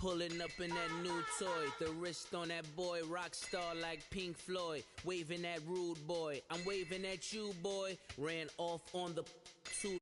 Pulling up in that new toy, the wrist on that boy, rock star like Pink Floyd. Waving at rude boy, I'm waving at you boy. Ran off on the two.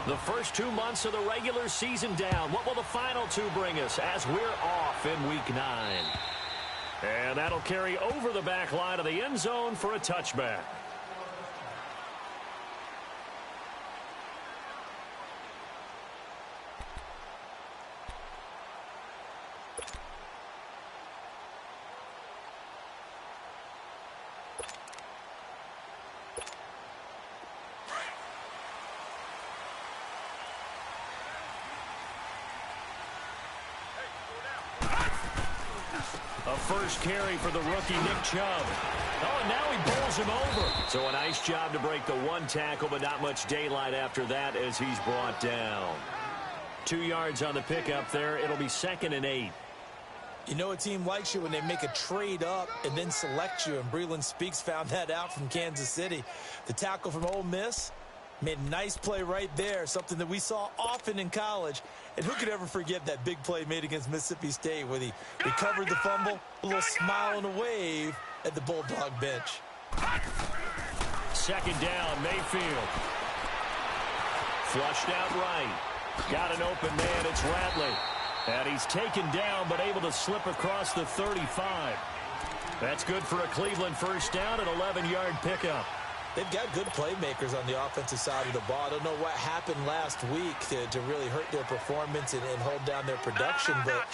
The first 2 months of the regular season down. What will the final two bring us as we're off in Week 9? And that'll carry over the back line of the end zone for a touchback. A first carry for the rookie Nick Chubb. Oh, and now he bowls him over. So a nice job to break the one tackle, but not much daylight after that as he's brought down. 2 yards on the pickup there. It'll be 2nd and 8. You know a team likes you when they make a trade up and then select you, and Breeland Speaks found that out from Kansas City. The tackle from Ole Miss made a nice play right there, something that we saw often in college. And who could ever forget that big play made against Mississippi State where he recovered the fumble, a little smile and a wave at the Bulldog bench. 2nd down, Mayfield. Flushed out right. Got an open man, it's Ratley. And he's taken down but able to slip across the 35. That's good for a Cleveland first down, an 11-yard pickup. They've got good playmakers on the offensive side of the ball. I don't know what happened last week to really hurt their performance and hold down their production, but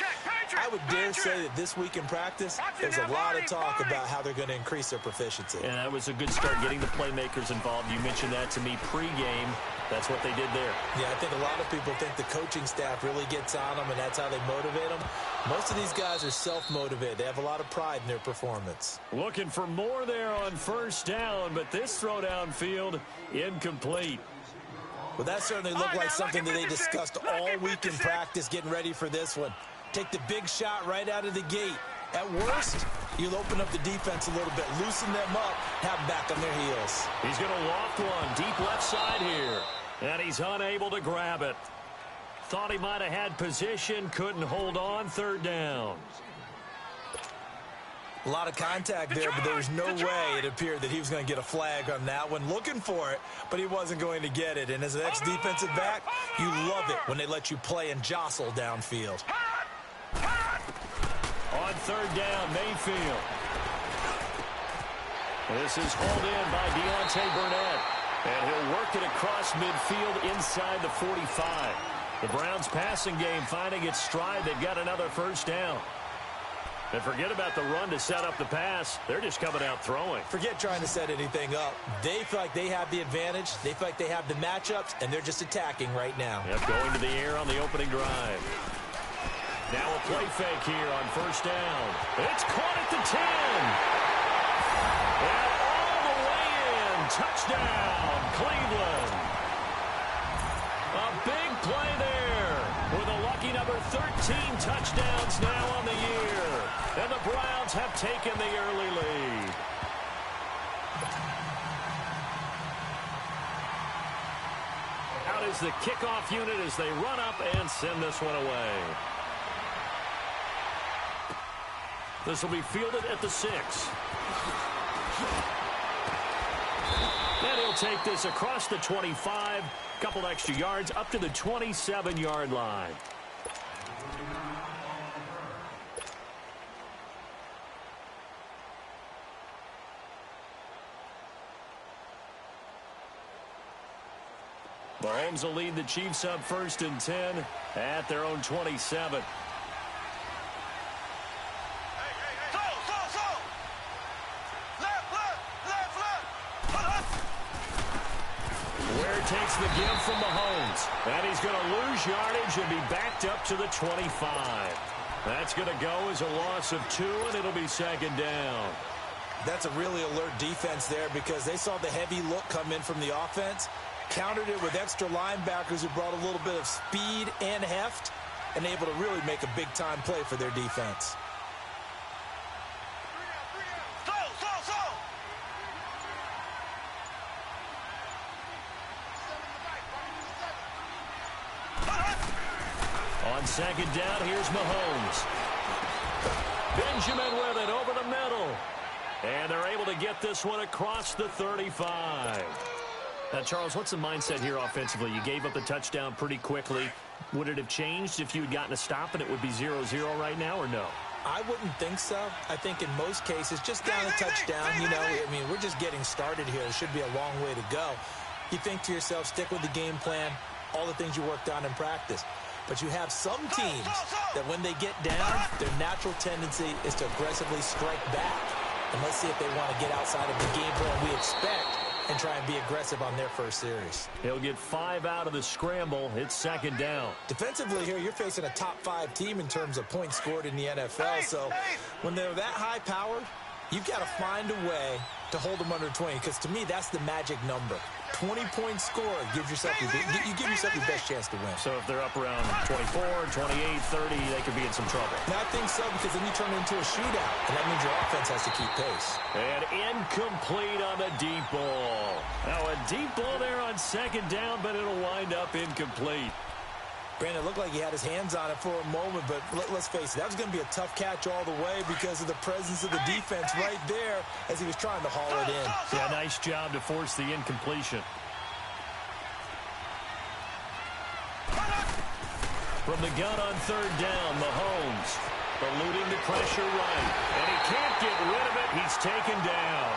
I would dare say that this week in practice, there's a lot of talk about how they're going to increase their proficiency. And that was a good start getting the playmakers involved. You mentioned that to me pregame. That's what they did there. Yeah, I think a lot of people think the coaching staff really gets on them, and that's how they motivate them. Most of these guys are self-motivated. They have a lot of pride in their performance. Looking for more there on first down, but this throw downfield incomplete. Well, that certainly looked like something that they discussed all week in practice getting ready for this one. Take the big shot right out of the gate. At worst, you'll open up the defense a little bit, loosen them up, have them back on their heels. He's going to loft one deep left side here, and he's unable to grab it. Thought he might have had position, couldn't hold on, 3rd down. A lot of contact there, but there was no way it appeared that he was going to get a flag on that one. Looking for it, but he wasn't going to get it. And as an ex-defensive back, you love it when they let you play and jostle downfield. On 3rd down, Mayfield. This is hauled in by Deontay Burnett. And he'll work it across midfield inside the 45. The Browns passing game finding its stride. They've got another first down. And forget about the run to set up the pass. They're just coming out throwing. Forget trying to set anything up. They feel like they have the advantage. They feel like they have the matchups, and they're just attacking right now. Yep, going to the air on the opening drive. Now a play fake here on first down. It's caught at the 10. And all the way in. Touchdown, Cleveland. A big play there with a lucky number 13 touchdowns now on the year. And the Browns have taken the early lead. Out is the kickoff unit as they run up and send this one away. This will be fielded at the 6. And he'll take this across the 25. Couple extra yards up to the 27-yard line. Mahomes will lead the Chiefs up 1st and 10 at their own 27. Ware takes the give from Mahomes. And he's going to lose yardage and be backed up to the 25. That's going to go as a loss of 2, and it'll be 2nd down. That's a really alert defense there because they saw the heavy look come in from the offense, countered it with extra linebackers who brought a little bit of speed and heft, and able to really make a big-time play for their defense. On 2nd down, here's Mahomes. Benjamin with it over the middle. And they're able to get this one across the 35. Now, Charles, what's the mindset here offensively? You gave up the touchdown pretty quickly. Would it have changed if you had gotten a stop and it would be 0-0 right now, or no? I wouldn't think so. I think in most cases, just down a touchdown, you know, I mean, we're just getting started here. It should be a long way to go. You think to yourself, stick with the game plan, all the things you worked on in practice. But you have some teams that when they get down, their natural tendency is to aggressively strike back. And let's see if they want to get outside of the game plan we expect and try and be aggressive on their first series. He'll get 5 out of the scramble. It's 2nd down. Defensively here, you're facing a top 5 team in terms of points scored in the NFL. So when they're that high-powered, you've got to find a way to hold them under 20, because to me, that's the magic number. 20 points scored gives yourself you give yourself your best chance to win. So if they're up around 24, 28, 30, they could be in some trouble. Now, I think so, because then you turn it into a shootout, and that means your offense has to keep pace. And incomplete on the deep ball. Now, a deep ball there on 2nd down, but it'll wind up incomplete. Brandon, it looked like he had his hands on it for a moment, but let's face it, that was going to be a tough catch all the way because of the presence of the defense right there as he was trying to haul it in. Yeah, nice job to force the incompletion. From the gun on 3rd down, Mahomes eluding the pressure right. And he can't get rid of it. He's taken down.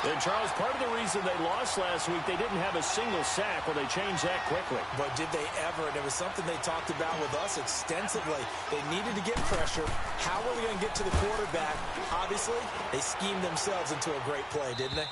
And, Charles, part of the reason they lost last week, they didn't have a single sack. Well, they changed that quickly. But did they ever? And it was something they talked about with us extensively. They needed to get pressure. How were they going to get to the quarterback? Obviously, they schemed themselves into a great play, didn't they?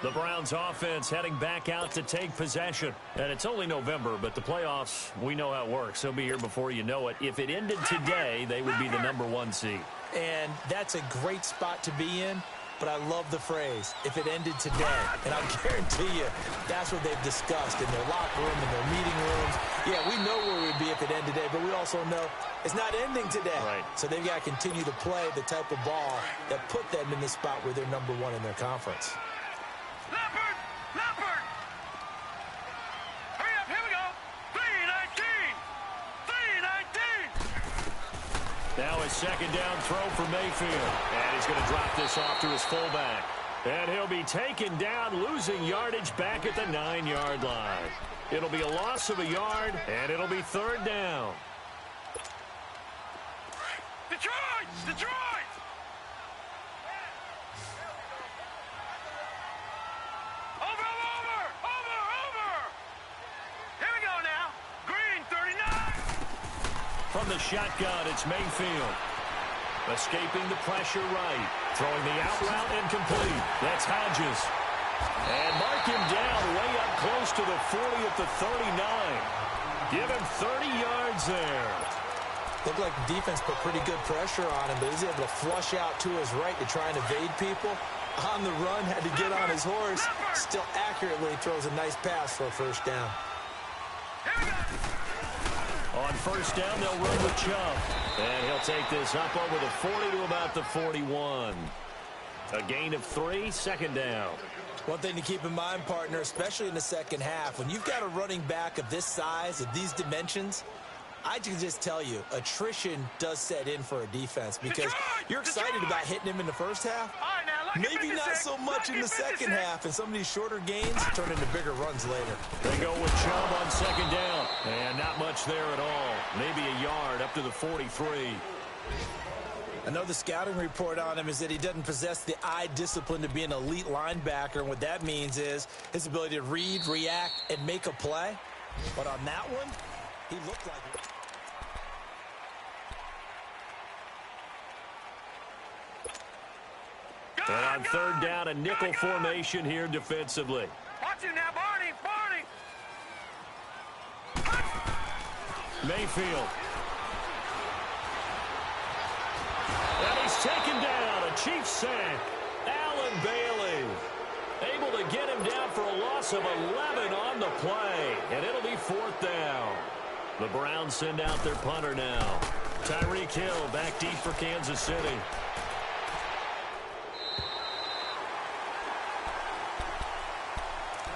The Browns offense heading back out to take possession. And it's only November, but the playoffs, we know how it works. They'll be here before you know it. If it ended today, they would be the #1 seed. And that's a great spot to be in, but I love the phrase, if it ended today. And I guarantee you, that's what they've discussed in their locker room, in their meeting rooms. Yeah, we know where we'd be if it ended today, but we also know it's not ending today. Right. So they've got to continue to play the type of ball that put them in the spot where they're #1 in their conference. Leopard! Leopard! Hurry up, here we go! 3-19! 3-19! Now a 2nd down throw for Mayfield. And he's going to drop this off to his fullback. And he'll be taken down, losing yardage back at the 9-yard line. It'll be a loss of a yard, and it'll be 3rd down. Detroit! Detroit! From the shotgun, it's Mayfield. Escaping the pressure right. Throwing the out route incomplete. That's Hodges. And mark him down way up close to the 40 at the 39. Give him 30 yards there. Looked like the defense put pretty good pressure on him, but he's able to flush out to his right to try and evade people. On the run, had to get on his horse. Still accurately throws a nice pass for a 1st down. On 1st down, they'll run with Chubb. And he'll take this up over the 40 to about the 41. A gain of 3, 2nd down. One thing to keep in mind, partner, especially in the second half, when you've got a running back of this size, of these dimensions, I can just tell you, attrition does set in for a defense because you're excited about hitting him in the first half. Maybe not so much in the second half, and some of these shorter gains turn into bigger runs later. They go with Chubb on 2nd down. And not much there at all. Maybe a yard up to the 43. I know the scouting report on him is that he doesn't possess the eye discipline to be an elite linebacker, and what that means is his ability to read, react, and make a play. But on that one, he looked like it. And on third down, a nickel formation here defensively. Watch you now, Barney! Mayfield. And he's taken down. A Chiefs sack. Allen Bailey able to get him down for a loss of 11 on the play. And it'll be fourth down. The Browns send out their punter now. Tyreek Hill back deep for Kansas City.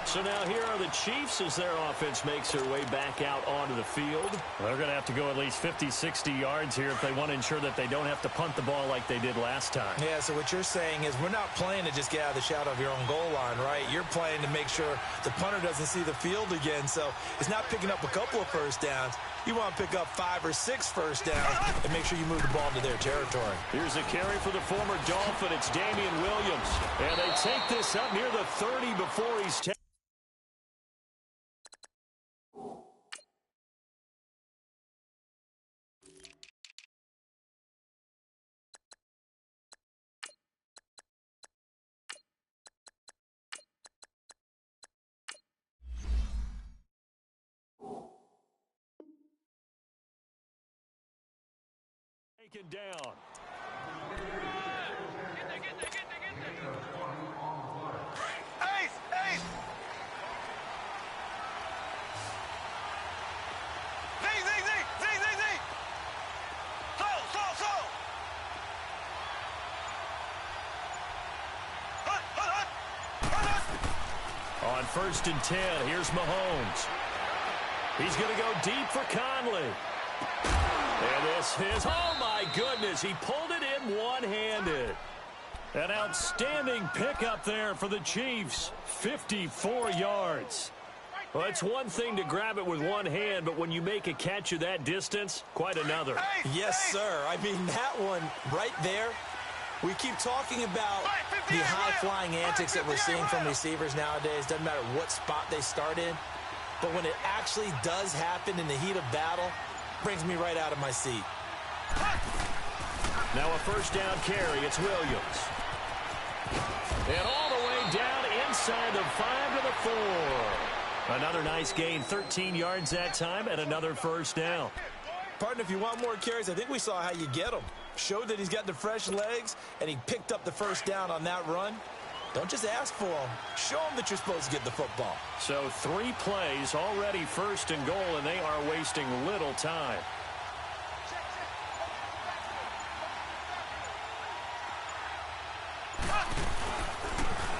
So now here are the Chiefs as their offense makes their way back out onto the field. They're going to have to go at least 50, 60 yards here if they want to ensure that they don't have to punt the ball like they did last time. Yeah, so what you're saying is we're not playing to just get out of the shadow of your own goal line, right? You're playing to make sure the punter doesn't see the field again. So it's not picking up a couple of first downs. You want to pick up 5 or 6 first downs and make sure you move the ball into their territory. Here's a carry for the former Dolphin. It's Damian Williams. And they take this up near the 30 before he's taken. Taken down. Ace! Z! So! On 1st and 10, here's Mahomes. He's going to go deep for Conley. And this is, oh my goodness, he pulled it in one-handed. An outstanding pickup there for the Chiefs, 54 yards. Well, it's one thing to grab it with one hand, but when you make a catch of that distance, quite another. Yes, sir. I mean, that one right there, we keep talking about the high-flying antics that we're seeing from receivers nowadays. Doesn't matter what spot they start in. But when it actually does happen in the heat of battle, brings me right out of my seat. Now a first down carry. It's Williams. And all the way down inside the 5 to the 4. Another nice gain, 13 yards that time, and another first down. Partner, if you want more carries, I think we saw how you get them. Showed that he's got the fresh legs, and he picked up the first down on that run. Don't just ask for them. Show them that you're supposed to get the football. So 3 plays, already 1st and goal, and they are wasting little time.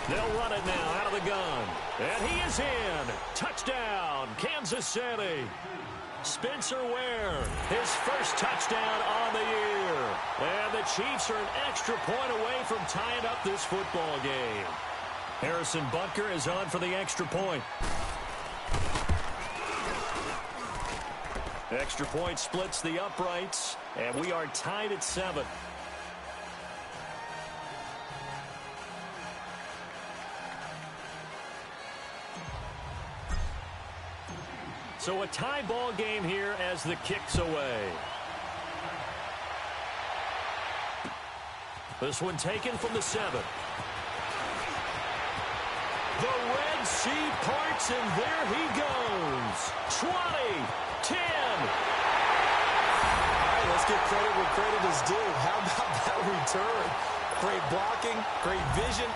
They'll run it now out of the gun. And he is in. Touchdown, Kansas City. Spencer Ware, his first touchdown on the year. And the Chiefs are an extra point away from tying up this football game. Harrison Butker is on for the extra point. Extra point splits the uprights, and we are tied at 7. So a tie ball game here as the kick's away. This one taken from the 7. The Red Sea parts, and there he goes. 20, 10. All right, let's give credit where credit is due. How about that return? Great blocking, great vision,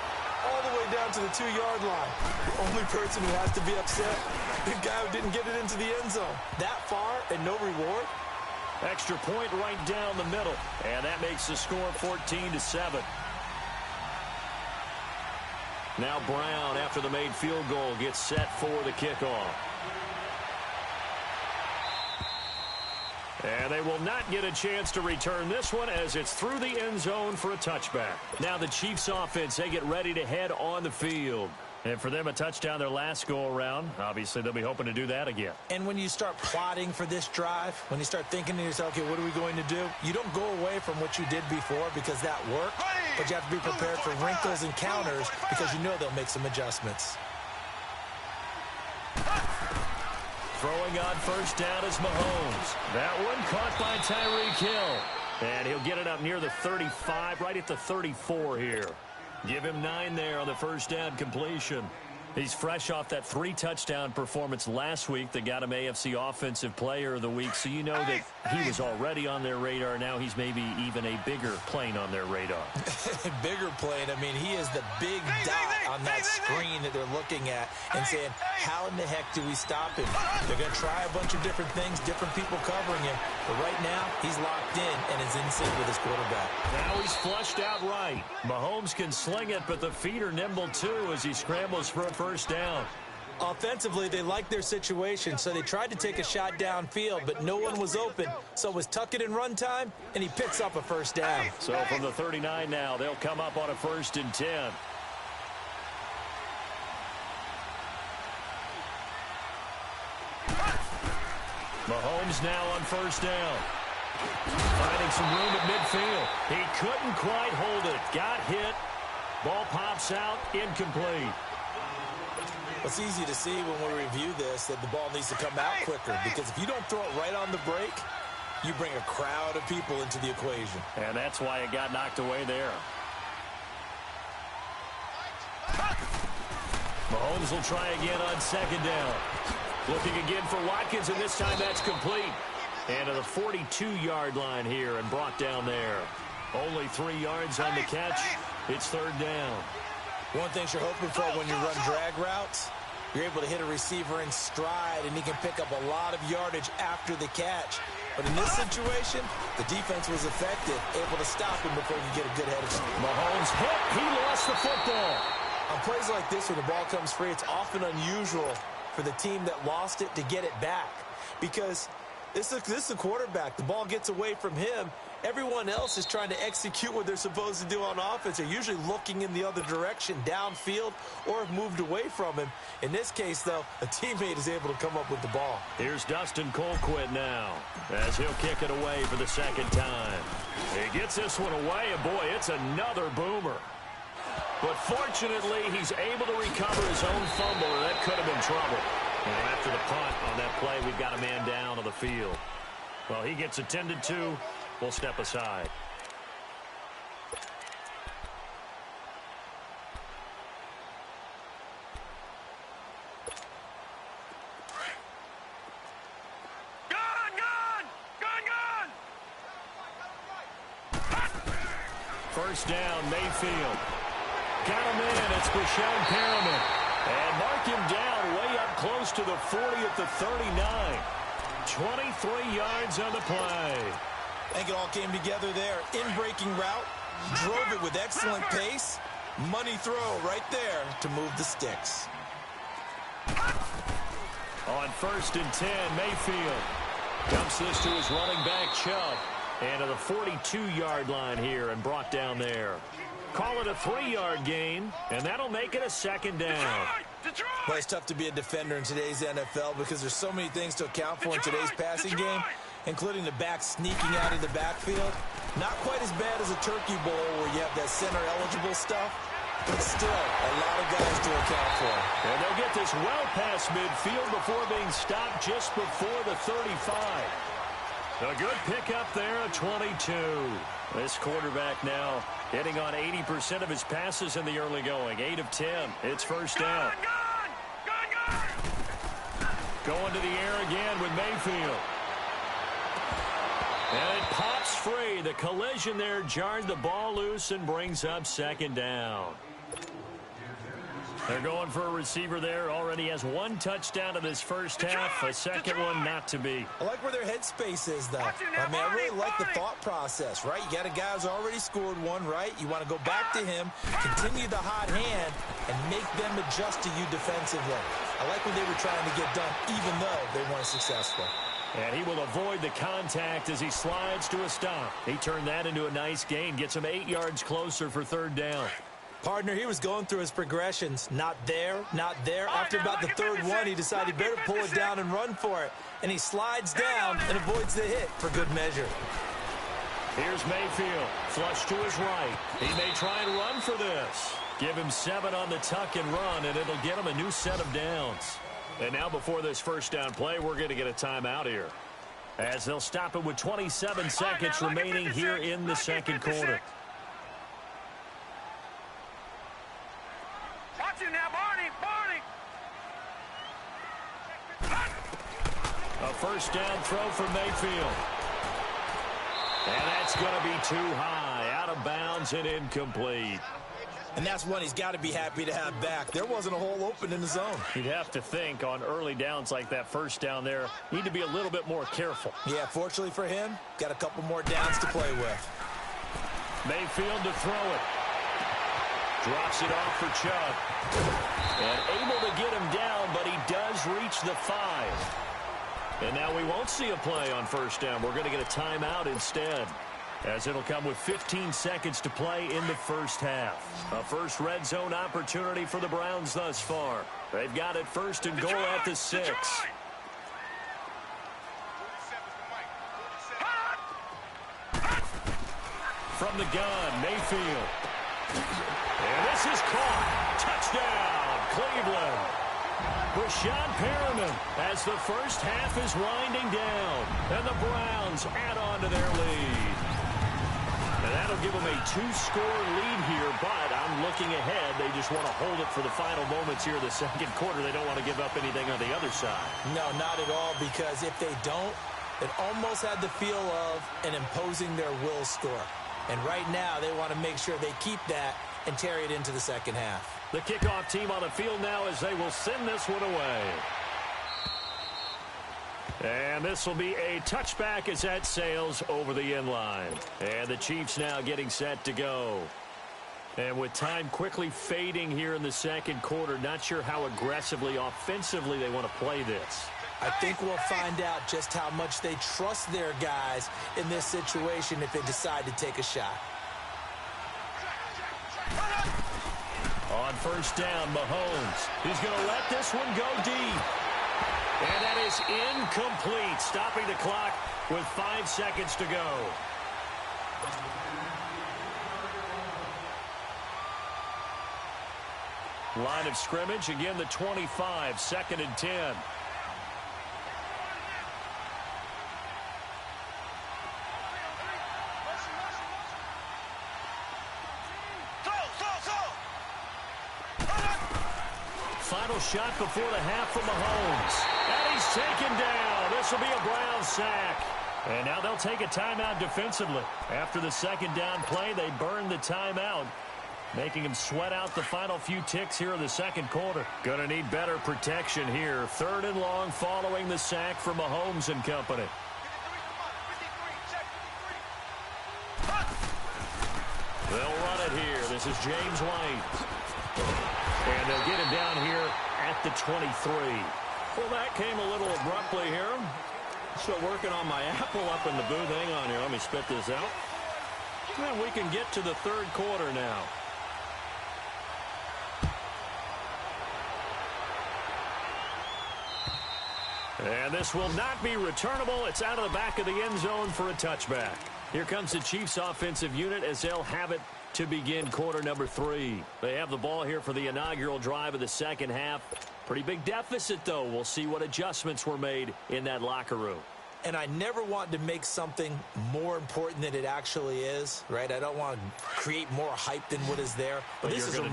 all the way down to the 2-yard line. The only person who has to be upset, the guy who didn't get it into the end zone. That far and no reward. Extra point right down the middle. And that makes the score 14-7. Now Brown, after the made field goal, gets set for the kickoff. And they will not get a chance to return this one as it's through the end zone for a touchback. Now the Chiefs offense, they get ready to head on the field. And for them, a touchdown their last go-around. Obviously, they'll be hoping to do that again. And when you start plotting for this drive, when you start thinking to yourself, okay, what are we going to do? You don't go away from what you did before because that worked, but you have to be prepared for wrinkles and counters because you know they'll make some adjustments. Throwing on first down is Mahomes. That one caught by Tyreek Hill. And he'll get it up near the 35, right at the 34 here. Give him 9 there on the first down completion. He's fresh off that 3-touchdown performance last week that got him AFC Offensive Player of the Week. So you know that he was already on their radar. Now he's maybe even a bigger plane on their radar. Bigger plane. I mean, he is the big dot on that screen that they're looking at and saying, how in the heck do we stop him? They're going to try a bunch of different things, different people covering him. But right now, he's locked in and is in sync with his quarterback. Now he's flushed out right. Mahomes can sling it, but the feet are nimble too as he scrambles for a first down. Offensively, they liked their situation, so they tried to take a shot downfield, but no one was open. So it was tuck it in run time, and he picks up a first down. So from the 39 now, they'll come up on a 1st and 10. Mahomes now on first down. Finding some room at midfield. He couldn't quite hold it. Got hit. Ball pops out. Incomplete. It's easy to see when we review this that the ball needs to come out quicker, because if you don't throw it right on the break, you bring a crowd of people into the equation. And that's why it got knocked away there. Mahomes will try again on 2nd down. Looking again for Watkins, and this time that's complete. And to the 42-yard line here and brought down there. Only 3 yards on the catch. It's 3rd down. One thing you're hoping for when you run drag routes, you're able to hit a receiver in stride, and he can pick up a lot of yardage after the catch. But in this situation, the defense was effective, able to stop him before he could get a good head of steam. Mahomes hit. He lost the football. On plays like this, when the ball comes free, it's often unusual for the team that lost it to get it back, because this is the quarterback. The ball gets away from him. Everyone else is trying to execute what they're supposed to do on offense. They're usually looking in the other direction, downfield, or have moved away from him. In this case, though, a teammate is able to come up with the ball. Here's Dustin Colquitt now, as he'll kick it away for the 2nd time. He gets this one away, and boy, it's another boomer. But fortunately, he's able to recover his own fumble, or that could have been trouble. And after the punt on that play, we've got a man down on the field. Well, he gets attended to. We'll step aside. First down, Mayfield. Got him in. It's Breshad Perriman. And mark him down way up close to the 40 at the 39. 23 yards on the play. I think it all came together there. In-breaking route, drove it with excellent pace. Money throw right there to move the sticks. On 1st and 10, Mayfield dumps this to his running back, Chubb. And to the 42-yard line here and brought down there. Call it a 3-yard gain, and that'll make it a 2nd down. Well, it's tough to be a defender in today's NFL because there's so many things to account for in today's passing game, including the back sneaking out of the backfield. Not quite as bad as a turkey bowl where you have that center-eligible stuff, but still a lot of guys to account for. And they'll get this well past midfield before being stopped just before the 35. A good pickup there at 22. This quarterback now hitting on 80% of his passes in the early going. 8 of 10. It's first down. Going to the air again with Mayfield. And it pops free. The collision there jarred the ball loose and brings up 2nd down. They're going for a receiver there. Already has 1 touchdown in this first half. A second one not to be. I like where their headspace is, though. I mean, I really like the thought process, right? You got a guy who's already scored 1, right? You want to go back to him, continue the hot hand, and make them adjust to you defensively. I like what they were trying to get done, even though they weren't successful. And he will avoid the contact as he slides to a stop. He turned that into a nice gain. Gets him 8 yards closer for 3rd down. Partner, he was going through his progressions. Not there, not there. After about the third one, he decided he better pull it down and run for it. And he slides down and avoids the hit for good measure. Here's Mayfield, flush to his right. He may try and run for this. Give him 7 on the tuck and run, and it'll get him a new set of downs. And now before this first down play, we're going to get a timeout here, as they'll stop it with 27 seconds remaining here in the second quarter. Watch you now, Barney! A first down throw for Mayfield. And that's going to be too high, out of bounds and incomplete. And that's one he's got to be happy to have back. There wasn't a hole open in the zone. You'd have to think on early downs like that first down there, need to be a little bit more careful. Yeah, fortunately for him, got a couple more downs to play with. Mayfield to throw it. Drops it off for Chubb. And able to get him down, but he does reach the 5. And now we won't see a play on first down. We're going to get a timeout instead, as it'll come with 15 seconds to play in the first half. A first red zone opportunity for the Browns thus far. They've got it first and goal at the 6. From the gun, Mayfield. And this is caught. Touchdown, Cleveland. Breshad Perriman as the first half is winding down. And the Browns add on to their lead. And that'll give them a 2-score lead here, but I'm looking ahead. They just want to hold it for the final moments here of the second quarter. They don't want to give up anything on the other side. No, not at all, because if they don't, it almost had the feel of an imposing their will score. And right now, they want to make sure they keep that and carry it into the second half. The kickoff team on the field now as they will send this one away. And this will be a touchback as that sails over the end line. And the Chiefs now getting set to go. And with time quickly fading here in the second quarter, not sure how aggressively, offensively they want to play this. I think we'll find out just how much they trust their guys in this situation if they decide to take a shot. On first down, Mahomes. He's going to let this one go deep. And that is incomplete, stopping the clock with 5 seconds to go. Line of scrimmage, again the 25, 2nd and 10. Final shot before the half from Mahomes. And he's taken down. This will be a Browns sack. And now they'll take a timeout defensively. After the second down play, they burn the timeout, making him sweat out the final few ticks here in the second quarter. Going to need better protection here. 3rd and long following the sack from Mahomes and company. They'll run it here. This is James White. And they'll get him down here at the 23. Well, that came a little abruptly here. Still working on my apple up in the booth. Hang on here. Let me spit this out. And we can get to the third quarter now. And this will not be returnable. It's out of the back of the end zone for a touchback. Here comes the Chiefs offensive unit as they'll have it to begin quarter number 3. They have the ball here for the inaugural drive of the second half. Pretty big deficit, though. We'll see what adjustments were made in that locker room. And I never want to make something more important than it actually is, right? I don't want to create more hype than what is there. But this is I'm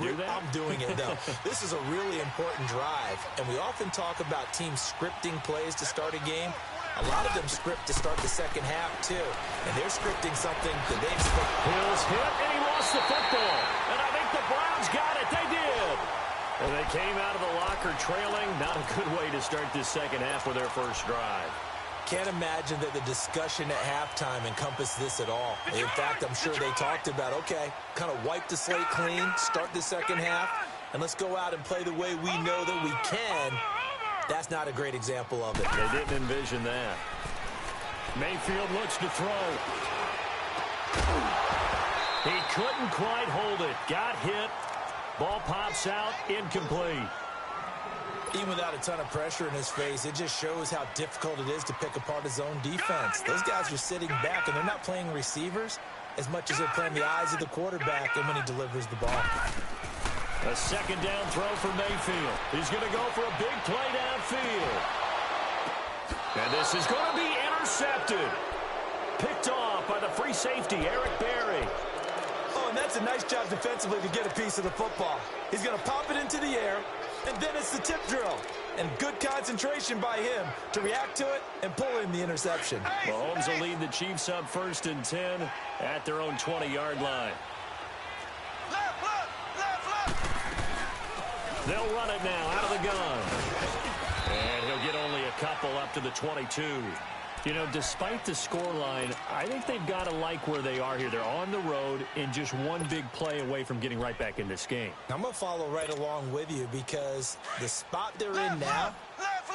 doing it, though. This is a really important drive. And we often talk about teams scripting plays to start a game. A lot of them script to start the second half, too. And they're scripting something that they've scripted. Hill's hit, and he lost the football. And I think the Browns got it. They did. And they came out of the locker trailing. Not a good way to start this second half with their first drive. Can't imagine that the discussion at halftime encompassed this at all. In fact, I'm sure they talked about, okay, kind of wipe the slate clean, start the second half, and let's go out and play the way we know that we can. That's not a great example of it. They didn't envision that. Mayfield looks to throw. He couldn't quite hold it. Got hit, Ball pops out, incomplete. Even without a ton of pressure in his face, it just shows how difficult it is to pick apart his own defense. Those guys are sitting back, and they're not playing receivers as much as they're playing the eyes of the quarterback and when he delivers the ball. A second down throw for Mayfield. He's going to go for a big play downfield. And this is going to be intercepted. Picked off by the free safety, Eric Berry. Oh, and that's a nice job defensively to get a piece of the football. He's going to pop it into the air, and then it's the tip drill. And good concentration by him to react to it and pull in the interception. Mahomes will lead the Chiefs up 1st and 10 at their own 20-yard line. They'll run it now out of the gun. And he'll get only a couple up to the 22. You know, despite the scoreline, I think they've got to like where they are here. They're on the road and just one big play away from getting right back in this game. I'm going to follow right along with you because the spot they're in now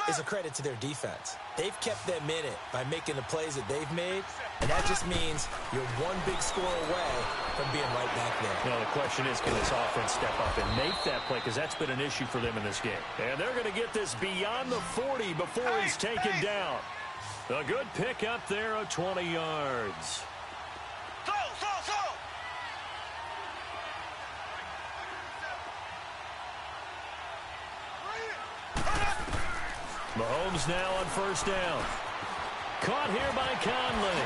is a credit to their defense. They've kept them in it by making the plays that they've made, and that just means you're one big score away from being right back there. Now, the question is, can this offense step up and make that play? Because that's been an issue for them in this game. And they're going to get this beyond the 40 before he's taken down. A good pick up there of 20 yards. Mahomes now on 1st down. Caught here by Conley.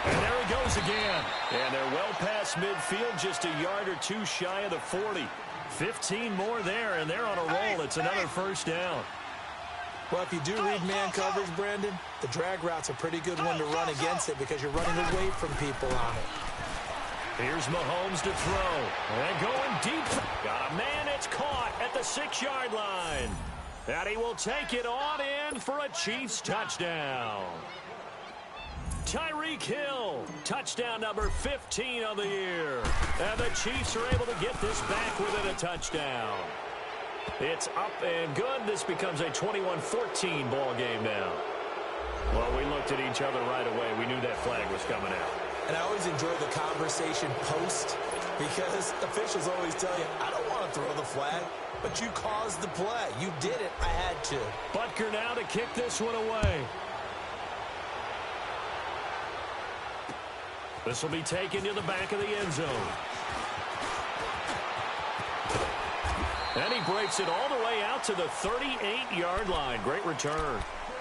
And there he goes again. And they're well past midfield, just a yard or two shy of the 40. 15 more there, and they're on a roll. It's another 1st down. Well, if you do read man coverage, Brandon, the drag route's a pretty good one to run against it because you're running away from people on it. Here's Mahomes to throw. And going deep. Got a man, it's caught at the 6-yard line. And he will take it on in for a Chiefs touchdown. Tyreek Hill, touchdown number 15 of the year. And the Chiefs are able to get this back within a touchdown. It's up and good. This becomes a 21-14 ball game now. Well, we looked at each other right away. We knew that flag was coming out. And I always enjoy the conversation post because officials always tell you, I don't want to throw the flag, but you caused the play. You did it. I had to. Butker now to kick this one away. This will be taken to the back of the end zone. And he breaks it all the way out to the 38-yard line. Great return.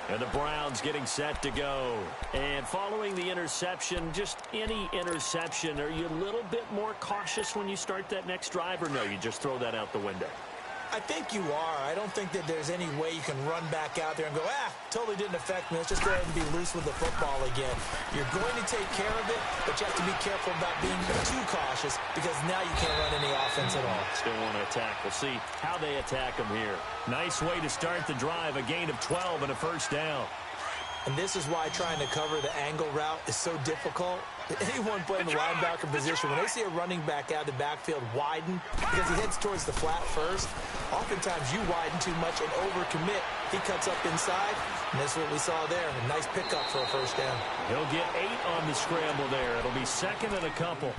And the Browns getting set to go. And following the interception, just any interception, are you a little bit more cautious when you start that next drive, or no, you just throw that out the window? I think you are. I don't think that there's any way you can run back out there and go, totally didn't affect me. Let's just go ahead and be loose with the football again. You're going to take care of it, but you have to be careful about being too cautious because now you can't run any offense at all. Still want to attack. We'll see how they attack them here. Nice way to start the drive. A gain of 12 and a 1st down. And this is why trying to cover the angle route is so difficult. Anyone playing the linebacker position, when they see a running back out of the backfield widen because he heads towards the flat first, oftentimes you widen too much and overcommit. He cuts up inside, and that's what we saw there. A nice pickup for a 1st down. He'll get 8 on the scramble there. It'll be 2nd and a couple.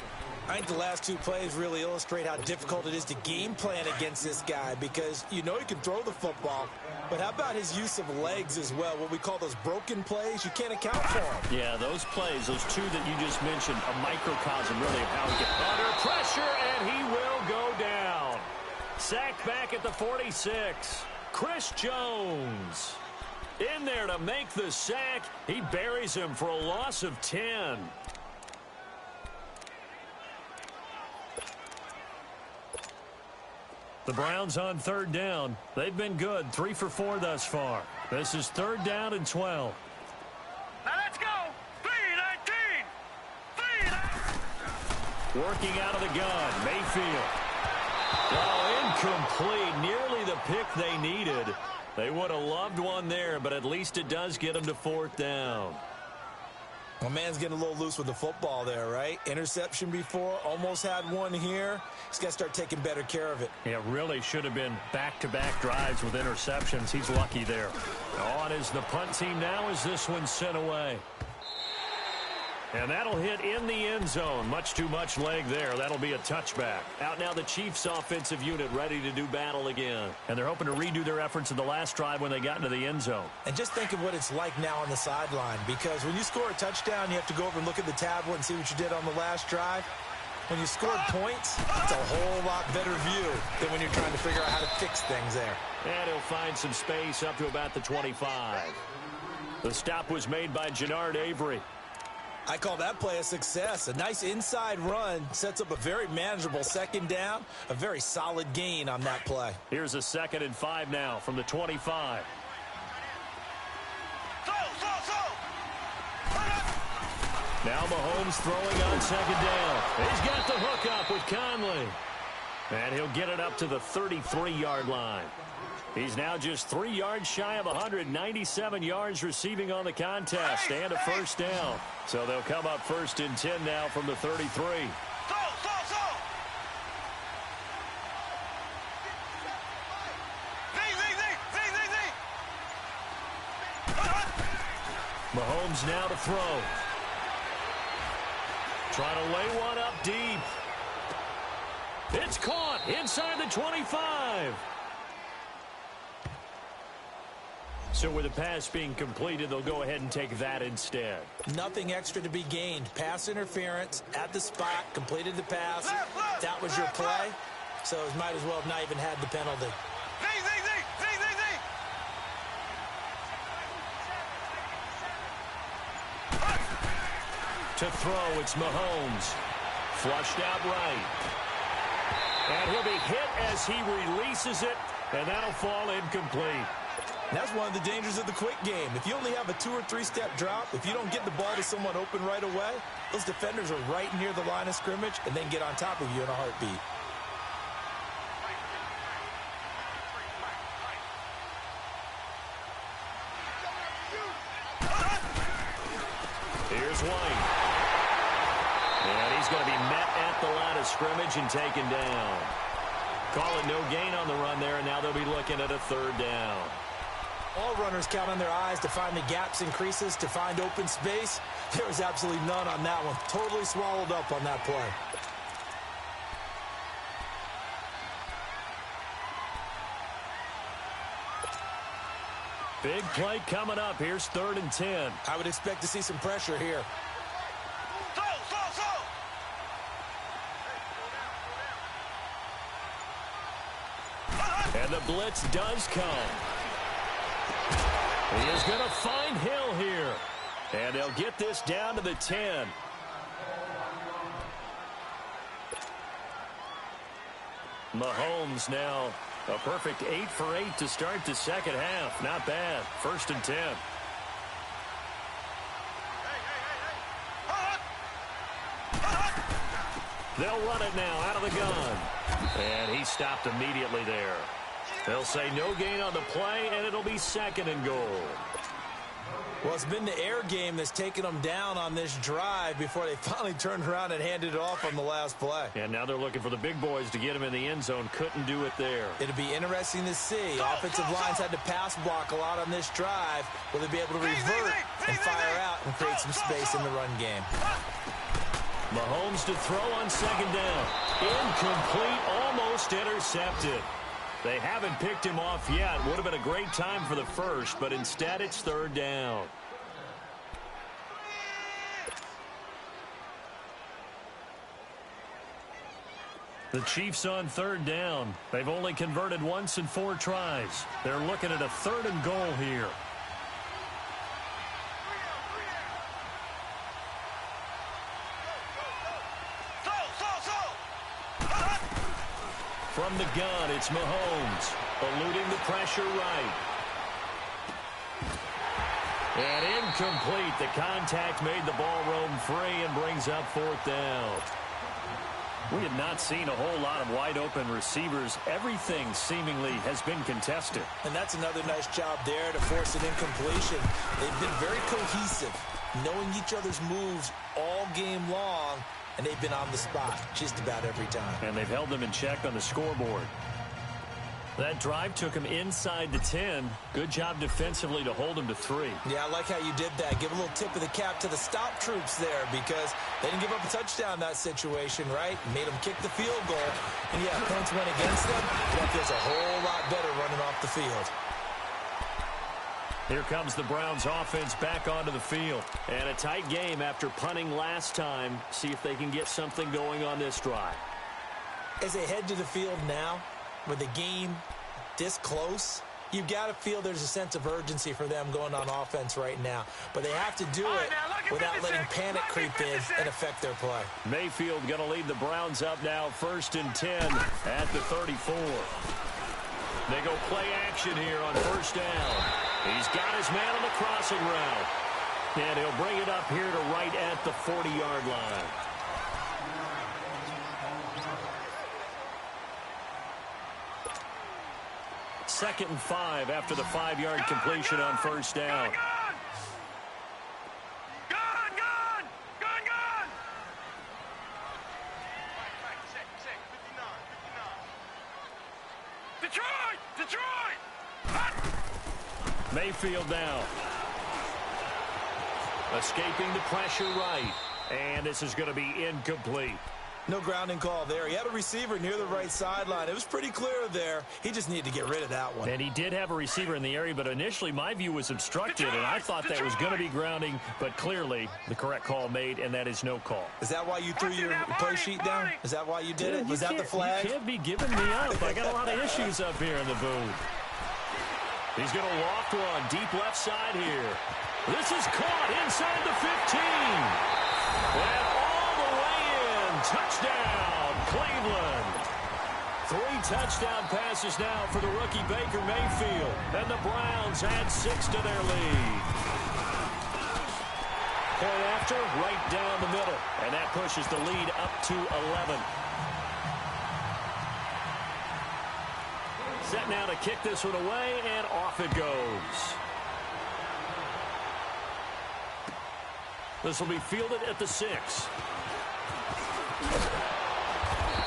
I think the last 2 plays really illustrate how difficult it is to game plan against this guy because you know he can throw the football, but how about his use of legs as well? What we call those broken plays, you can't account for them. Yeah, those plays, those 2 that you just mentioned, a microcosm really of how he gets under pressure, and he will go down. Sacked back at the 46. Chris Jones in there to make the sack. He buries him for a loss of 10. The Browns on 3rd down. They've been good, 3 for 4 thus far. This is 3rd down and 12. Now let's go. 3-19. Working out of the gun, Mayfield. Oh, incomplete. Nearly the pick they needed. They would have loved one there, but at least it does get them to 4th down. Well, man's getting a little loose with the football there, right? Interception before, almost had one here. He's got to start taking better care of it. Yeah, really should have been back-to-back drives with interceptions. He's lucky there. On is the punt team now as this one's sent away. And that'll hit in the end zone. Much too much leg there. That'll be a touchback. Out now the Chiefs offensive unit ready to do battle again. And they're hoping to redo their efforts in the last drive when they got into the end zone. And just think of what it's like now on the sideline, because when you score a touchdown, you have to go over and look at the tablet and see what you did on the last drive. When you scored points, it's a whole lot better view than when you're trying to figure out how to fix things there. And he'll find some space up to about the 25. The stop was made by Jannard Avery. I call that play a success. A nice inside run sets up a very manageable second down. A very solid gain on that play. Here's a 2nd and 5 now from the 25. Now Mahomes throwing on 2nd down. He's got the hook up with Conley. And he'll get it up to the 33-yard line. He's now just 3 yards shy of 197 yards receiving on the contest and a first down. So they'll come up 1st and 10 now from the 33. Mahomes now to throw. Trying to lay one up deep. It's caught inside the 25. So with the pass being completed, they'll go ahead and take that instead. Nothing extra to be gained. Pass interference at the spot, completed the pass. That was your play, so it might as well have not even had the penalty. To throw, it's Mahomes. Flushed out right. And he'll be hit as he releases it, and that'll fall incomplete. That's one of the dangers of the quick game. If you only have a 2- or 3-step drop, if you don't get the ball to someone open right away, those defenders are right near the line of scrimmage and then get on top of you in a heartbeat. Here's White. And he's going to be met at the line of scrimmage and taken down. Call it no gain on the run there, and now they'll be looking at a 3rd down. All runners count on their eyes to find the gaps and creases, to find open space. There was absolutely none on that one. Totally swallowed up on that play. Big play coming up. Here's 3rd and 10. I would expect to see some pressure here. And the blitz does come. He is going to find Hill here. And they'll get this down to the 10. Mahomes now a perfect 8 for 8 to start the second half. Not bad. 1st and 10. They'll run it now out of the gun. And he stopped immediately there. They'll say no gain on the play, and it'll be 2nd and goal. Well, it's been the air game that's taken them down on this drive before they finally turned around and handed it off on the last play. And now they're looking for the big boys to get him in the end zone. Couldn't do it there. It'll be interesting to see. Offensive lines had to pass block a lot on this drive. Will they be able to revert and fire out and create some space in the run game? Mahomes to throw on 2nd down. Incomplete, almost intercepted. They haven't picked him off yet. Would have been a great time for the first, but instead it's 3rd down. The Chiefs on 3rd down. They've only converted once in 4 tries. They're looking at a 3rd and goal here. From the gun, it's Mahomes, eluding the pressure right. And incomplete. The contact made the ball roam free and brings up 4th down. We have not seen a whole lot of wide-open receivers. Everything seemingly has been contested. And that's another nice job there to force an incompletion. They've been very cohesive, knowing each other's moves all game long. And they've been on the spot just about every time. And they've held them in check on the scoreboard. That drive took him inside the 10. Good job defensively to hold him to 3. Yeah, I like how you did that. Give a little tip of the cap to the stop troops there because they didn't give up a touchdown in that situation, right? Made them kick the field goal. And, yeah, points went against them. That feels a whole lot better running off the field. Here comes the Browns offense back onto the field. And a tight game after punting last time. See if they can get something going on this drive. As they head to the field now, with the game this close, you've got to feel there's a sense of urgency for them going on offense right now. But they have to do it without letting panic creep in and affect their play. Mayfield going to lead the Browns up now 1st and 10 at the 34. They go play action here on 1st down. He's got his man on the crossing route. And he'll bring it up here to right at the 40-yard line. Second and 5 after the 5-yard completion on 1st down. Gone! Detroit! Mayfield now. Escaping the pressure right. And this is going to be incomplete. No grounding call there. He had a receiver near the right sideline. It was pretty clear there. He just needed to get rid of that one. And he did have a receiver in the area, but initially my view was obstructed, and I thought that was going to be grounding, but clearly the correct call made, and that is no call. Is that why you threw your play sheet down? Is that why you did it? Was that the flag? You can't be giving me up. I got a lot of issues up here in the booth. He's going to loft one deep left side here. This is caught inside the 15. And all the way in. Touchdown, Cleveland. 3 touchdown passes now for the rookie Baker Mayfield. And the Browns add 6 to their lead. Point after, right down the middle. And that pushes the lead up to 11. Set now to kick this one away, and off it goes. This will be fielded at the 6.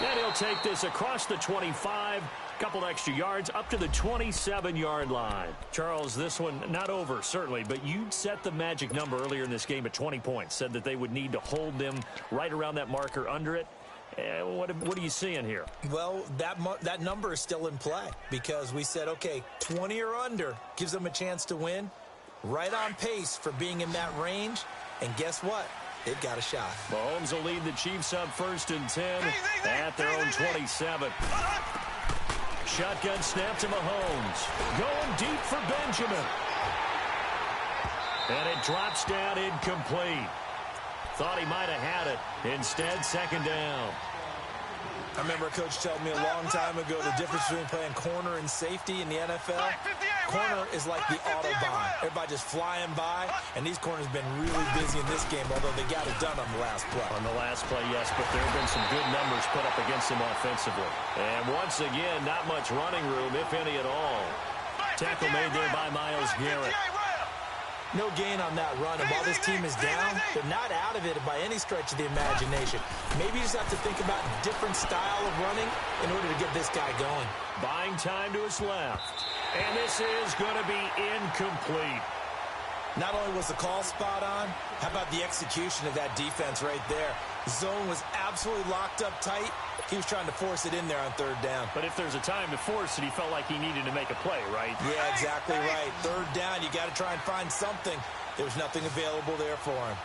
And he'll take this across the 25, couple extra yards, up to the 27-yard line. Charles, this one not over, certainly, but you set the magic number earlier in this game at 20 points, said that they would need to hold them right around that marker under it. What are you seeing here? Well, that number is still in play because we said, okay, 20 or under gives them a chance to win. Right on pace for being in that range. And guess what? They've got a shot. Mahomes will lead the Chiefs up 1st and 10 at their own 27. Shotgun snap to Mahomes. Going deep for Benjamin. And it drops down incomplete. Thought he might have had it. Instead, 2nd down. I remember a coach telling me a long time ago the difference between playing corner and safety in the NFL. Corner is like the Autobahn. Everybody just flying by, and these corners have been really busy in this game, although they got it done on the last play. On the last play, yes, but there have been some good numbers put up against them offensively. And once again, not much running room, if any at all. Tackle made there by Myles Garrett. No gain on that run, and while this team is down, they're not out of it by any stretch of the imagination. Maybe you just have to think about a different style of running in order to get this guy going. Buying time to his left. And this is going to be incomplete. Not only was the call spot on, how about the execution of that defense right there? The zone was absolutely locked up tight. He was trying to force it in there on 3rd down. But if there's a time to force it, he felt like he needed to make a play, right? Yeah, exactly right. 3rd down, you got to try and find something. There was nothing available there for him.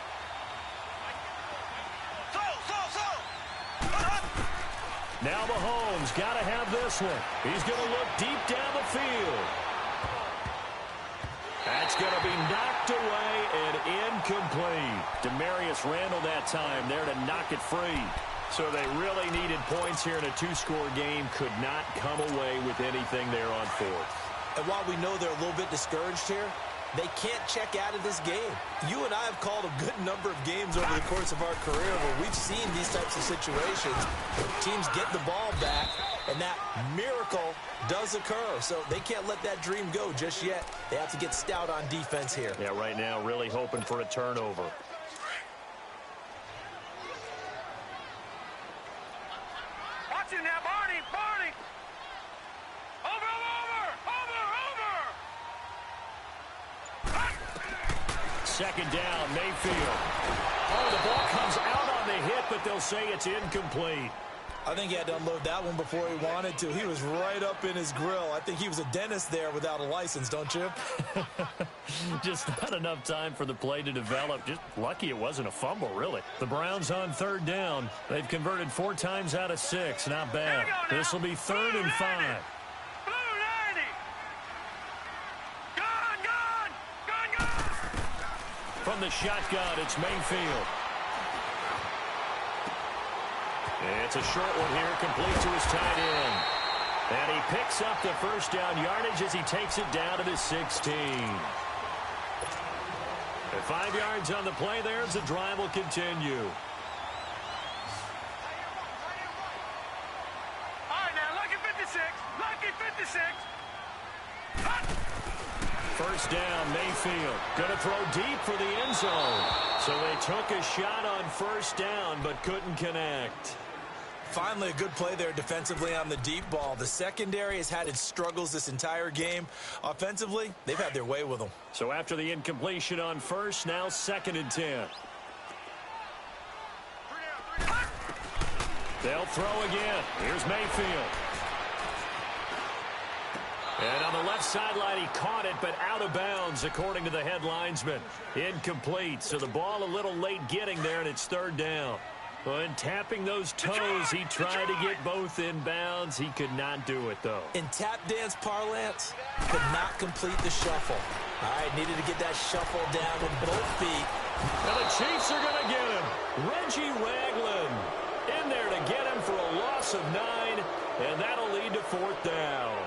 Now Mahomes got to have this one. He's going to look deep down the field. That's going to be knocked away and incomplete. Demarius Randall that time there to knock it free. So they really needed points here in a 2-score game. Could not come away with anything there on 4th. And while we know they're a little bit discouraged here, they can't check out of this game. You and I have called a good number of games over the course of our career where we've seen these types of situations. Teams get the ball back, and that miracle does occur. So they can't let that dream go just yet. They have to get stout on defense here. Yeah, right now really hoping for a turnover. Watch it now, Barney! Over! second down, Mayfield. Oh, the ball comes out on the hit, but they'll say it's incomplete. I think he had to unload that one before he wanted to. He was right up in his grill. I think he was a dentist there without a license, don't you? Just not enough time for the play to develop. Just lucky it wasn't a fumble, really. The Browns on third down. They've converted 4 times out of 6. Not bad. This will be 3rd and 5. Blue 90. Gone. From the shotgun, it's Mayfield. It's a short one here, complete to his tight end. And he picks up the first down yardage as he takes it down to the 16. And 5 yards on the play there as the drive will continue. All right, now, lucky 56. Lucky 56. Hut. First down, Mayfield. Going to throw deep for the end zone. So they took a shot on first down, but couldn't connect. Finally, a good play there defensively on the deep ball. The secondary has had its struggles this entire game. Offensively, they've had their way with them. So after the incompletion on first, now 2nd and 10. They'll throw again. Here's Mayfield. And on the left sideline, he caught it, but out of bounds, according to the head linesman. Incomplete, so the ball a little late getting there, and it's 3rd down. When tapping those toes, he tried to get both in bounds. He could not do it, though. In tap dance parlance, could not complete the shuffle. All right, needed to get that shuffle down with both feet. And the Chiefs are going to get him. Reggie Ragland in there to get him for a loss of 9, and that'll lead to 4th down.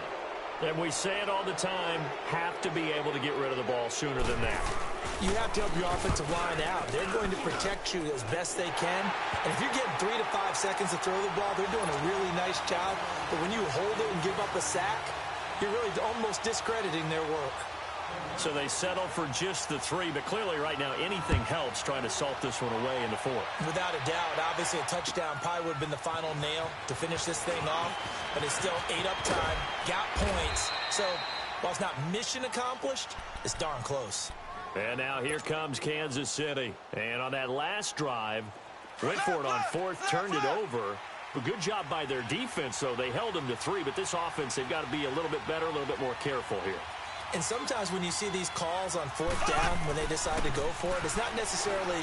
And we say it all the time, have to be able to get rid of the ball sooner than that. You have to help your offensive line out. They're going to protect you as best they can. And if you're getting 3 to 5 seconds to throw the ball, they're doing a really nice job. But when you hold it and give up a sack, you're really almost discrediting their work. So they settle for just the 3, but clearly right now anything helps trying to salt this one away in the 4th. Without a doubt, obviously a touchdown probably would have been the final nail to finish this thing off, but it's still 8 up time, got points. So while it's not mission accomplished, it's darn close. And now here comes Kansas City. And on that last drive, went for it on 4th, turned it over. A good job by their defense, though. They held them to 3, but this offense, they've got to be a little bit better, a little bit more careful here. And sometimes when you see these calls on 4th down, when they decide to go for it, it's not necessarily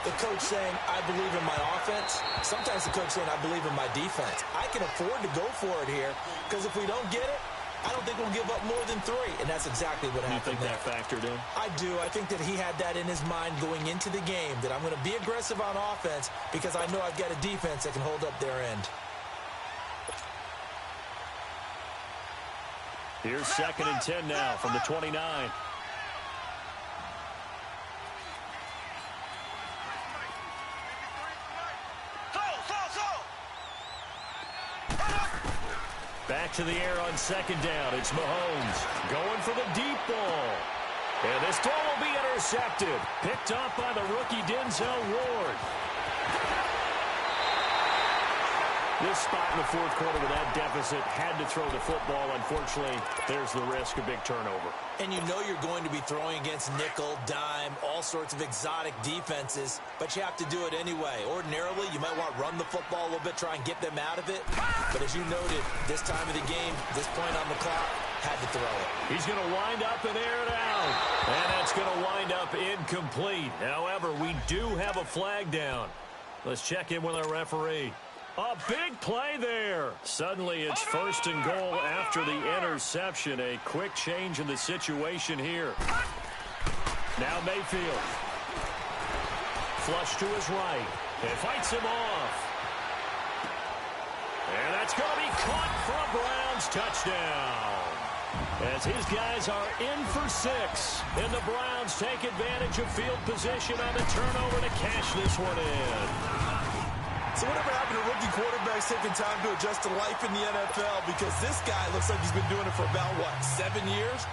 the coach saying, I believe in my offense. Sometimes the coach saying, I believe in my defense. I can afford to go for it here, because if we don't get it, I don't think we'll give up more than 3. And that's exactly what happened there. You think that factored in? I do. I think that he had that in his mind going into the game, that I'm going to be aggressive on offense because I know I've got a defense that can hold up their end. Here's 2nd and 10 now from the 29. Back to the air on 2nd down. It's Mahomes going for the deep ball. And this throw will be intercepted. Picked off by the rookie Denzel Ward. This spot in the 4th quarter with that deficit, had to throw the football. Unfortunately, there's the risk of big turnover. And you know you're going to be throwing against nickel, dime, all sorts of exotic defenses, but you have to do it anyway. Ordinarily, you might want to run the football a little bit, try and get them out of it. But as you noted, this time of the game, this point on the clock, had to throw it. He's going to wind up and air it out. And that's going to wind up incomplete. However, we do have a flag down. Let's check in with our referee. A big play there. Suddenly it's 1st and goal after the interception. A quick change in the situation here. Now Mayfield. Flush to his right. And fights him off. And that's going to be caught for a Browns touchdown. As his guys are in for 6. And the Browns take advantage of field position on the turnover to cash this one in. So whatever happened to rookie quarterbacks taking time to adjust to life in the NFL? Because this guy looks like he's been doing it for about, 7 years?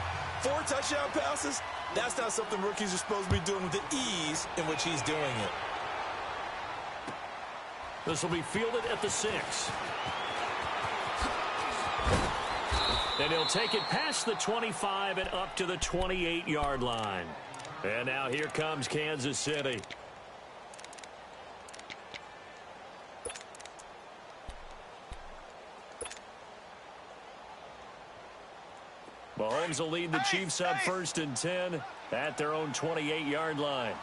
4 touchdown passes? That's not something rookies are supposed to be doing with the ease in which he's doing it. This will be fielded at the 6. And he'll take it past the 25 and up to the 28-yard line. And now here comes Kansas City. Mahomes will lead the Chiefs up 1st and 10 at their own 28-yard line.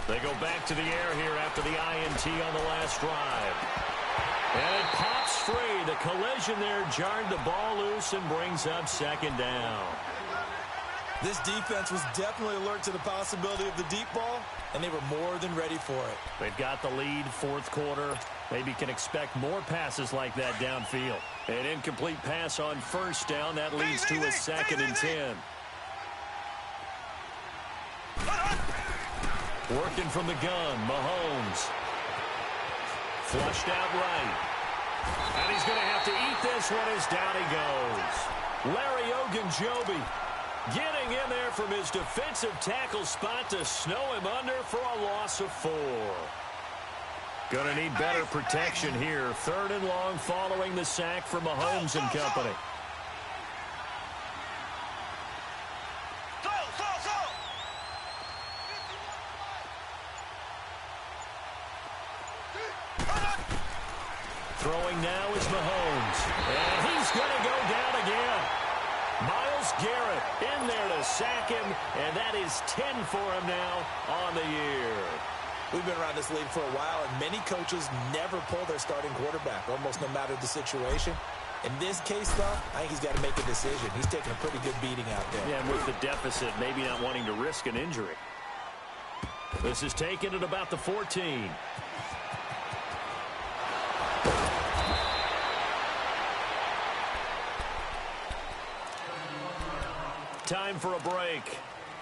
They go back to the air here after the INT on the last drive. And it pops free. The collision there jarred the ball loose and brings up 2nd down. This defense was definitely alert to the possibility of the deep ball, and they were more than ready for it. They've got the lead, 4th quarter. Maybe can expect more passes like that downfield. An incomplete pass on 1st down. That leads to a 2nd and 10. Working from the gun, Mahomes. Flushed out right. And he's going to have to eat this one as down he goes. Larry Ogunjobi getting in there from his defensive tackle spot to snow him under for a loss of 4. Going to need better protection here. 3rd and long following the sack from Mahomes and company. Throwing now is Mahomes. And he's going to go down again. Myles Garrett in there to sack him, and that is 10 for him now on the year. We've been around this league for a while, and many coaches never pull their starting quarterback, almost no matter the situation. In this case, though, I think he's got to make a decision. He's taking a pretty good beating out there. Yeah, and with the deficit, maybe not wanting to risk an injury. This is taken at about the 14. Time for a break.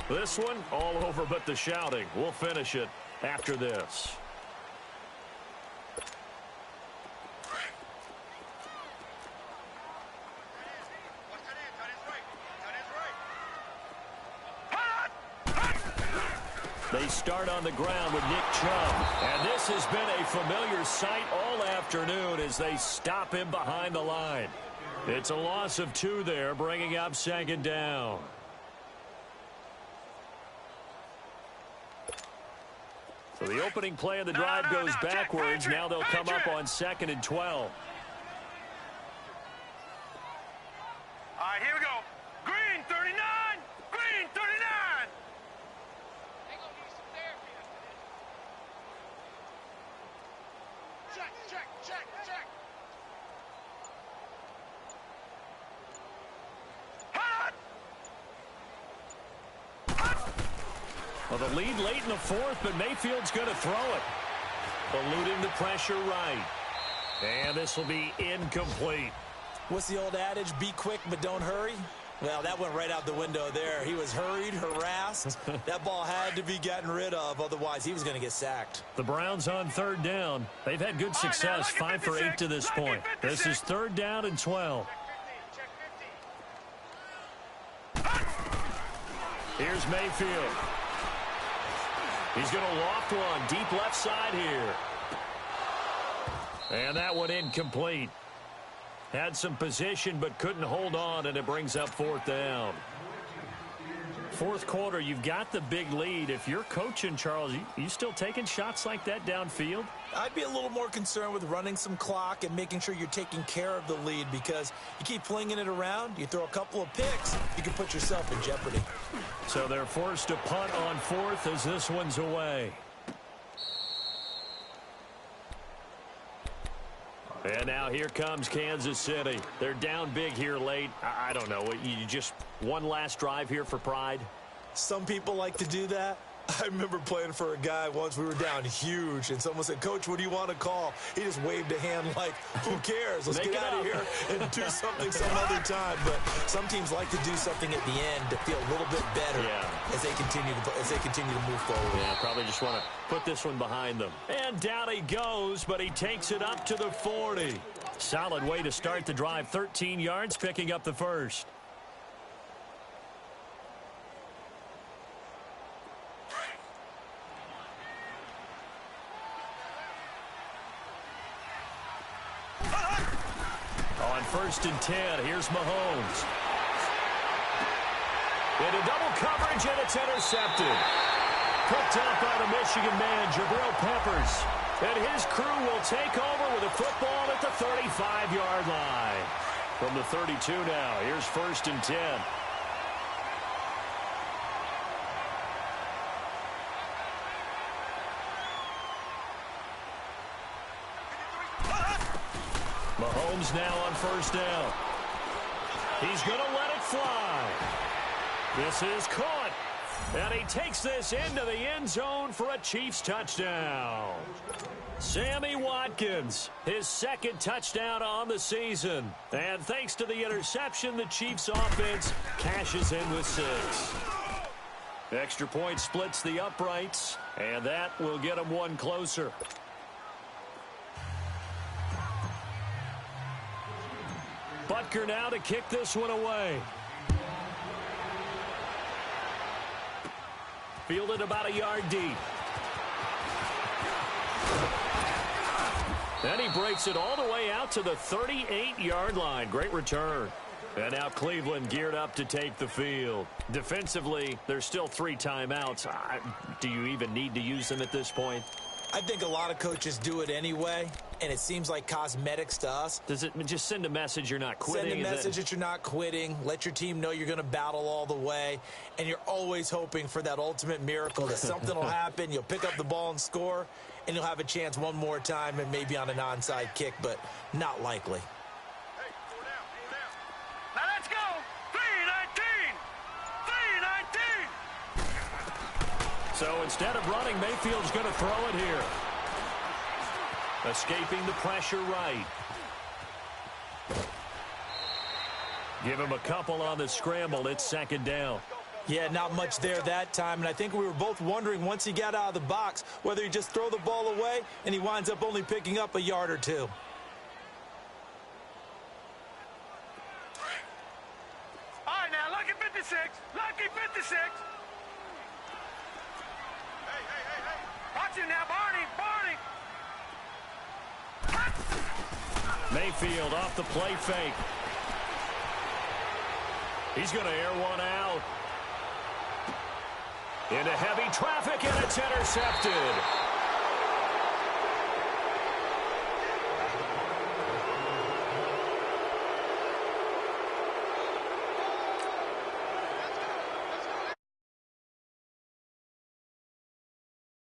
This one, all over but the shouting. We'll finish it after this. They start on the ground with Nick Chubb. And this has been a familiar sight all afternoon as they stop him behind the line. It's a loss of 2 there, bringing up 2nd down. So the opening play of the drive goes backwards. Now they'll come up on 2nd and 12. All right, here we go. Green 39. Green 39. They gonna need some therapy after this. Check. Well, the lead late in the 4th, but Mayfield's going to throw it. Eluding the pressure right. And this will be incomplete. What's the old adage? Be quick, but don't hurry. Well, that went right out the window there. He was hurried, harassed. That ball had to be gotten rid of. Otherwise, he was going to get sacked. The Browns on 3rd down. They've had good success, 5 for 8 to this point. This is 3rd down and 12. Here's Mayfield. He's going to loft one deep left side here. And that one incomplete. Had some position but couldn't hold on, and it brings up 4th down. 4th quarter, you've got the big lead. If you're coaching, Charles, you still taking shots like that downfield? I'd be a little more concerned with running some clock and making sure you're taking care of the lead, because you keep flinging it around, you throw a couple of picks, you can put yourself in jeopardy. So they're forced to punt on 4th as this one's away. And now here comes Kansas City. They're down big here late. I don't know. You just one last drive here for pride? Some people like to do that. I remember playing for a guy once. We were down huge, and someone said, "Coach, what do you want to call?" He just waved a hand like, "Who cares? Let's get out of here and do something some other time." But some teams like to do something at the end to feel a little bit better as they continue to move forward. Yeah, probably just want to put this one behind them. And down he goes, but he takes it up to the 40. Solid way to start the drive. 13 yards, picking up the first. On 1st and 10, here's Mahomes. Into double coverage, and it's intercepted. Picked up by the Michigan man, Jabril Peppers. And his crew will take over with a football at the 35-yard line. From the 32 now, here's 1st and 10. Mahomes now on 1st down. He's going to let it fly. This is caught. And he takes this into the end zone for a Chiefs touchdown. Sammy Watkins, his 2nd touchdown on the season. And thanks to the interception, the Chiefs offense cashes in with 6. Extra point splits the uprights, and that will get them one closer. Butker now to kick this one away. Fielded about a yard deep. And he breaks it all the way out to the 38-yard line. Great return. And now Cleveland geared up to take the field. Defensively, there's still 3 timeouts. Do you even need to use them at this point? I think a lot of coaches do it anyway, and it seems like cosmetics to us. Does it just send a message you're not quitting? Send a message that you're not quitting. Let your team know you're going to battle all the way, and you're always hoping for that ultimate miracle that something will happen, you'll pick up the ball and score, and you'll have a chance one more time and maybe on an onside kick, but not likely. Hey, go down. Now let's go. 3-19. 3-19. So instead of running, Mayfield's going to throw it here. Escaping the pressure right. Give him a couple on the scramble. It's 2nd down. Yeah, not much there that time, and I think we were both wondering once he got out of the box whether he just throw the ball away and he winds up only picking up a yard or 2. All right, now, lucky 56. Lucky 56. Hey. Watch him now, Barney. Mayfield off the play fake. He's going to air one out. Into heavy traffic, and it's intercepted.